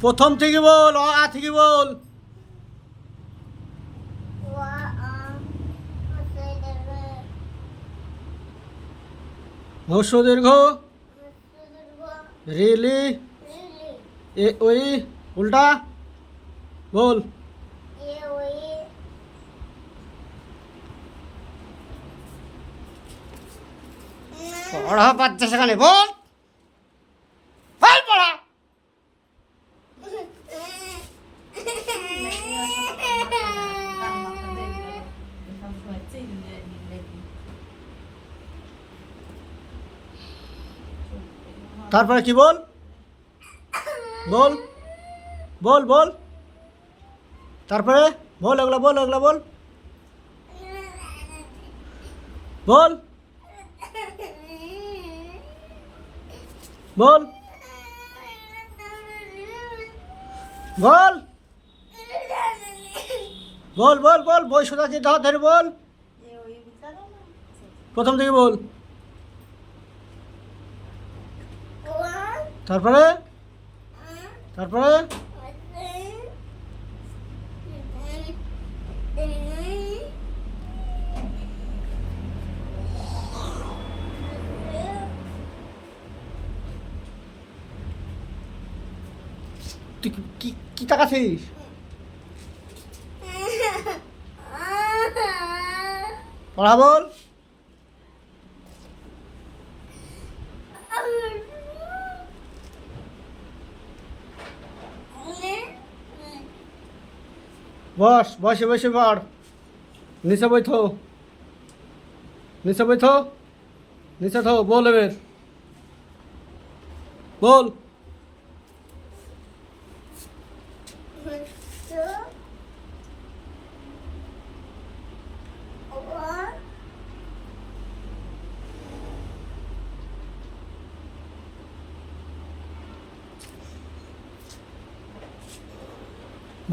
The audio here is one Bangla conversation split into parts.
প্রথম থেকে বল, অ আ থেকে বল। হ্রস্ব দীর্ঘ রেলি এ ওই উল্টা বল। পড়া পাচ্ছে সেখানে বল, বল পড়া। তারপরে কি বল, বল বল বল। তারপরে বল, ওগুলা বল, ওগুলা বল, বল বল বল বল বল বল। বই সোজা দিয়ে ধর, ধরে বল। প্রথম থেকে বল। তারপরে তারপরে তুই কি কি তাকাছিস? পড়া বল। বস, বসে বসে পড়। নিচে বইথো, নিচে বইথো, নিচে থো। বল এবার বল।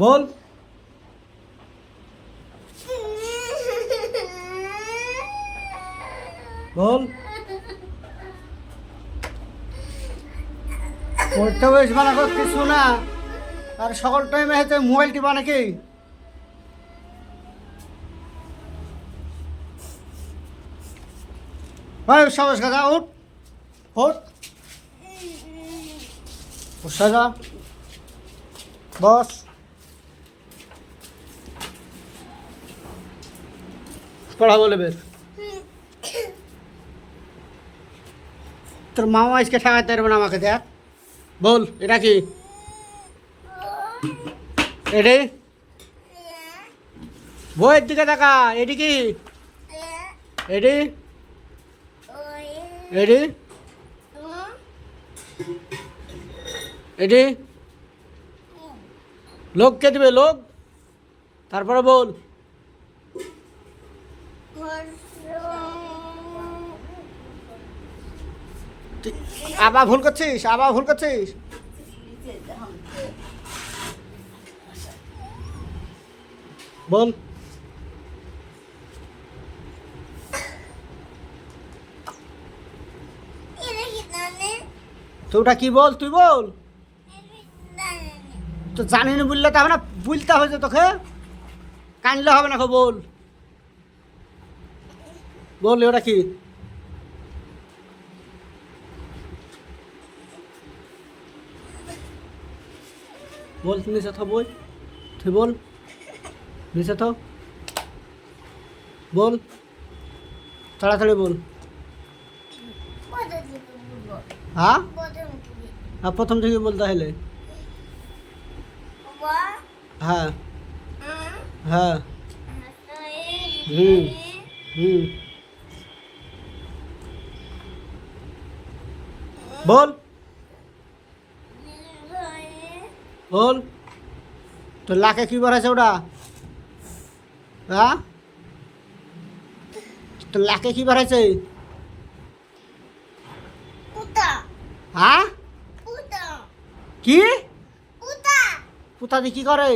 বল বল। পড়তে বেশ বানা কিছু না, আর সকল টাইমে হাতে মোবাইল টিপা নাকি? ভাই সাবাস গাদা, উঠ উঠ, বসা যা, বস। পড়া বলে বের। তোর মামা আজকে ঠেকাতে পারবে না আমাকে, দেখ। বল এটা কি? এটি বইয়ের দিকে দেখা। এটি কি? এটি এটি এটি লোক কে দিবে? লোক। তারপরে বল। আবার ভুল করছিস, আবার ভুল করছিস। বল। তো ওটা কি বল, তুই বল। তো জানি না বললে তো হবে না, বলতে হবে যে তোকে, কানলে হবে না। বল বল ওটা কি? বল। নিচে থো বই, তুই বল। নিচে থো, বল তাড়াতাড়ি বল। হ্যাঁ হ্যাঁ, প্রথম থেকে বলতে হলে। হ্যাঁ হ্যাঁ, হুম হুম, বল বল। তো লাখে কি বাড়াইছে ওটা? হ্যাঁ, তো লাখে কি বাড়াইছে? হ্যাঁ, কি পুতা দিয়ে কি করে?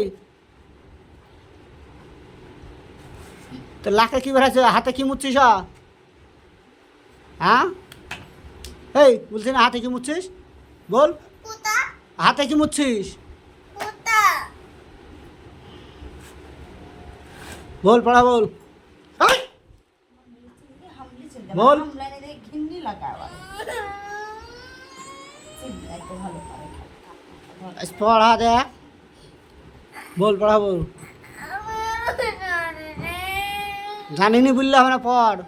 তো লাখে কি বাড়াইছে? হাতে কি মুচ্ছিস? হ্যাঁ, এই বলছি না, হাতে কি মুচ্ছিস? বল, হাতে কি মুচ্ছিস? बोल पढ़ा बोल बोल ঘিন্নি লাগা আবার এত ভালো পারে पढ़ा दे बोल पढ़ा बोल জানি নি বললে হবে না পড়